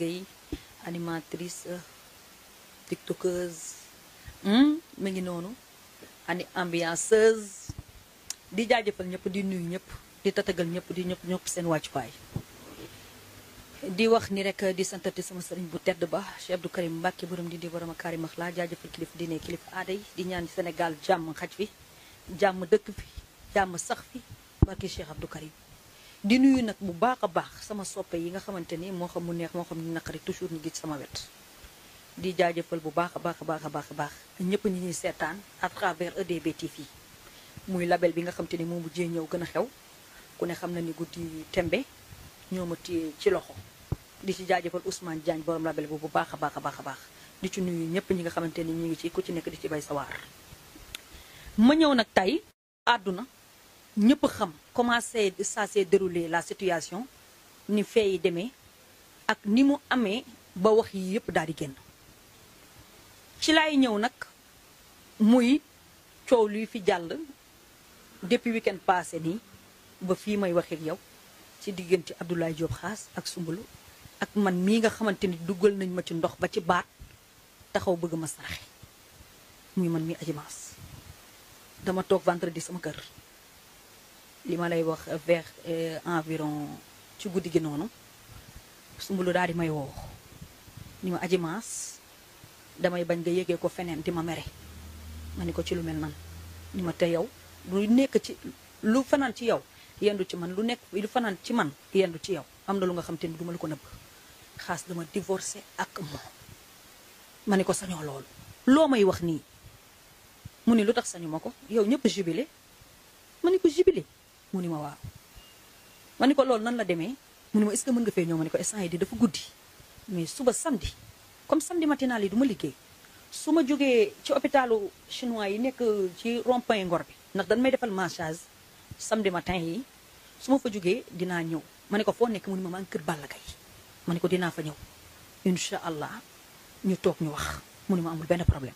Gueye animatrice tiktokeuse mi ngi noonu ambianceuse di jaajëfal ñëpp di nuyu ñëpp di tatagal ñëpp di ñëpp seen wàccuwaay di wax ni rek di santati sama sëriñ bu tedd ba Cheikh Abdou Karim Mbacke borom di borom Karim ak laa jaajëfal kilif diine kilif aada yi di ñaan Sénégal jàmm xaj fi jàmm dëkk fi jàmm sax fi barki Cheikh Abdou Karim di nuyu nag bu baax a baax sama soppe yi nga xamante ni moo xam mu neex moo xam ni naqari toujours ñu gis sama wet di jaajëfal bu baax a baax a baax a baax a baax ñëpp ñi ñuy seetaan à travers EDB TV muy label bi nga xamante ni moom bu jee ñëw gën a xew ku ne xam na ni guddi tembe ñoo ma téye ci loxo di ci jaajëfal Ousmane Diagne borom label bu baax a baax a baax a baax di ci nuyu ñëpp ñi nga xamante ni ñu ngi ci ku ci nekk di ci bay sa waar ma ñëw nag tey àdduna ñëpp xam comment ça s'est déroulé la situation ni fee yi demee ak ni mu amee ba wax yi yëpp daal di génn ci laay ñëw nag muy coow luy fi jàll depuis week-end passé nii ba fii may waxee ak yow ci diggante Abdoulaye Diop Khass ak Soumboulou ak man mii nga xamante ni dugal nañ ma ci ndox ba ci baat taxaw bëgg ma saraxe muy man mii Adji Mass dama toog vendredi sama kër li ma lay wax vers environ ci guddi gi noonu Soumboulou daal di may woo ni ma Adji Mass damay bañ nga yégee ko feneen di ma mere ma ni ko ci lu mel nan ni ma te yow lu nekk ci lu fanaan ci yow yendu ci man lu nekk lu fanaan ci man yendu ci yow am na lu nga xam te ni duma la ko nëbb Khass dama divorcé ak moom ma ni ko sañoo loolu loo may wax nii mu ni lu tax sañu ma ko yow ñëpp jubilé ma ni ko jubilé mu ni ma waaw ma ni ko loolu nan la demee mu ni ma est-ce que mën nga fee ñëw ma ni ko instant yi di dafa guddi mais suba samedi comme samedi matinal yi du ma liggéey su ma jógee ci hôpitalu chinois yi nekk ci rond-point Ngor bi ndax dañ may defal massage samedi matin yi su ma fa jógee dinaa ñëw ma ne ko foo nekk mu ni ma maa ngi kër Balla Gaye ma ne ko dinaa fa ñëw incha allah ñu toog ñu wax mu ni ma amul benn problème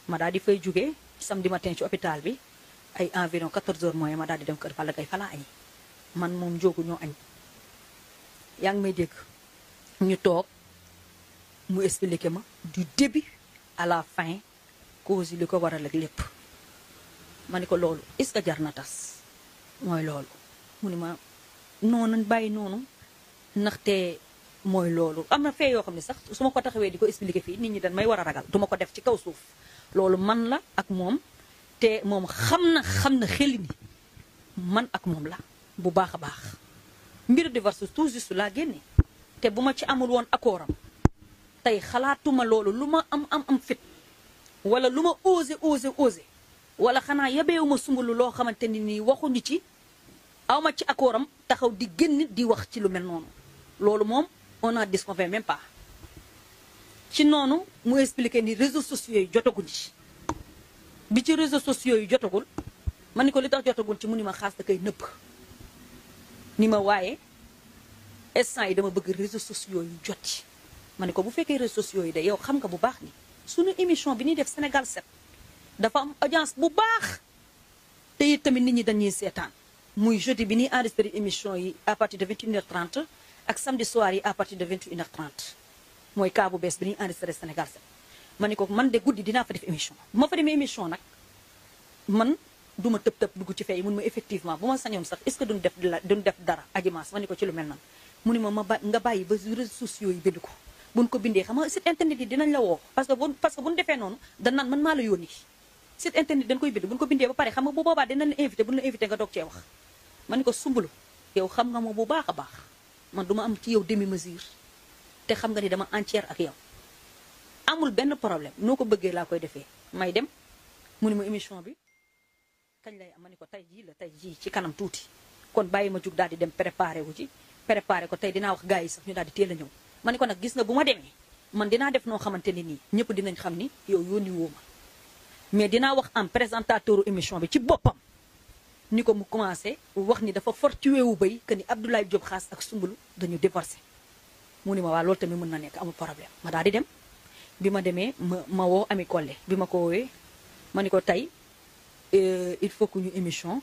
ma daal di fay jógee samedi matin ci hôpital bi ay environ 14h mooy ma daal di dem kër Balla Gaye fa laa añ man moom njóogu ñoo añ yaa ngi may dégg ñu toog mu expliqué ma du début à la fin cause yi li ko waral ak lépp ma ne ko loolu est-ce que jar na tas mooy loolu mu ni ma noonu nañ bàyyi noonu ndaxte mooy loolu am na fee yoo xam ne sax su ma ko taxawee di ko expliqué fii nit ñi dañ may war a ragal duma ko def ci kaw suuf loolu man la ak moom te moom xam na xeli ni man ak moom la bu baax a baax mbiru divorce tout juste laa génne te bu ma ci amul woon accordam tey xalaatuma loolu lu ma am fit wala lu ma osé wala xanaa yabeewu ma Soumboulou loo xamante ni nii waxuñu ci awma ci accordam taxaw di génn di wax ci lu mel noonu loolu moom on a disconvient même pas ci noonu mu expliqué ni réseaux sociaux yi jotaguñ ci bi ci réseaux sociaux yi jotagul ma ni ko li tax jotagul ci mu ni ma Khass da koy nëbb ni ma waaye instant yi dama bëgg réseaux sociaux yi jot ci ma ni ko bu fekkee réseaux sociaux yi de yow xam nga bu baax ni suñu émission bi ñuy def Sénégal 7 dafa am audience bu baax te it tamit nit ñi dañuy seetaan muy jeudi bi ñuy enregistré émission yi à partir de 21h30 ak samedi soir yi à partir de 21h30 mooy cas bu bees bi ñuy enregistré Sénégal 7 ma ni ko man de guddi dinaa fa def émission bu ma fa demee émission nag man duma tëb dugg ci fay mun ma effectivement bu ma sañoon sax est-ce que duñ def dara Adji Mass ma ni ko ci lu mel nan mu ni ma nga bàyyi ba réseaux sociaux yi bind ko buñ ko bindee xam nga site internet yi dinañ la woo parce que buñ defee noonu dañ naan man maa la yónni site internet dañ koy bind buñ ko bindee ba pare xam nga bu boobaa dinañ la invité buñ la invité nga doog cee wax ma ni ko Soumboulou yow xam nga ma bu baax a baax man duma am ci yow demi mesure te xam nga ni dama entière ak yow amul benn problème noo ko bëggee laa koy defee may dem mu ni ma émission bi kañ lay am ma ni ko tey jii ci kanam tuuti kon bàyyi ma jug daal di dem préparé ko tey dinaa wax gars yi sax ñu daal di teel a ñëw ma ni ko nag gis nga bu ma demee man dinaa def noo xamante ne nii ñëpp dinañ xam ni yow yónni woo ma mais dinaa wax en présentateur émission bi ci boppam ni ko mu commencé wax ni dafa fortuwee wu bay que ni Abdoulaye Diop Khass ak Soumboulou dañu divorcé mu ni ma waa loolu tamit mën na nekk amul problème ma daal di dem bi ma demee ma woo Ami Collé bi ma ko woowee ma ni ko tey il faut que ñu émission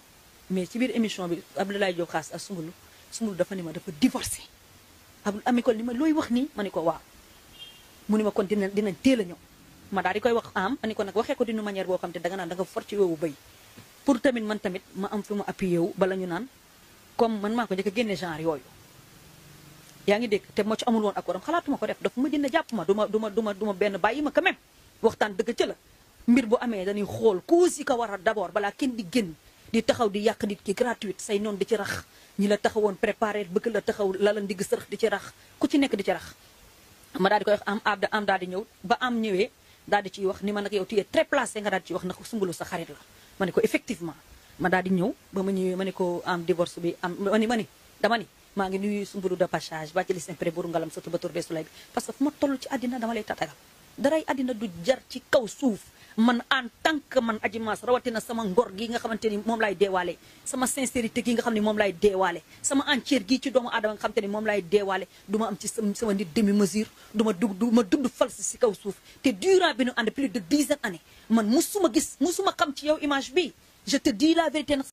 mais ci biir émission bi Abdoulaye Diop Khass ak Soumboulou dafa ni ma dafa divorcé ami ko ni ma looy wax nii ma ni ko waaw mu ni ma kon dinañ teel a ñëw ma daal di koy wax am ma ni ko nag waxee ko d'une manière boo xam te danga naan da nga fort ci weewu béy pour tamit man tamit ma am fi ma appuyé wu bala ñu naan comme man maa ko njëkk a génne genre yooyu yaa ngi dégg te moo ci amul woon accord am xalaatuma ko def dafa ma jënd jàpp ma duma benn bàyyi ma quand même waxtaan dëgg ca la mbir bu amee dañuy xool cause yi ko war a d'abord balaa kenn di génn di taxaw di yàq nit ki gratuite say noonu di ci rax ñi la taxawoon préparé bëgg la taxaw la la ndigg sërëx di ci rax ku ci nekk di ci rax ma daal di koy wax am daal di ñëw ba am ñëwee daal di ciy wax ni ma nag yow tu es très placé nga daal di ciy wax na ko Soumboulou sa xarit la ma ne ko effectivement ma daal di ñëw ba ma ñëwee ma ne ko am divorce bi am ma ni dama ni maa ngi nuyu Soumboulou de passage ba ci li sempre buru ngalam surtout ba tur bee sulay bi parce que fu ma toll ci àddina dama lay tatagal daray àddina du jar ci kaw suuf man en tant que man Adji Mass rawatina sama ngor gi nga xamante ni moom laay deewaale sama sincérité gi nga xam ne moom laay deewaale sama entière gii ci doomu aadama nga xamante ni moom laay deewaale du ma am ci sama nit demi mesure du ma dund falsi si kaw suuf te durant bi ñu ànd plus de 10 années man musuma xam ci yow image bi je te dis la vérité nag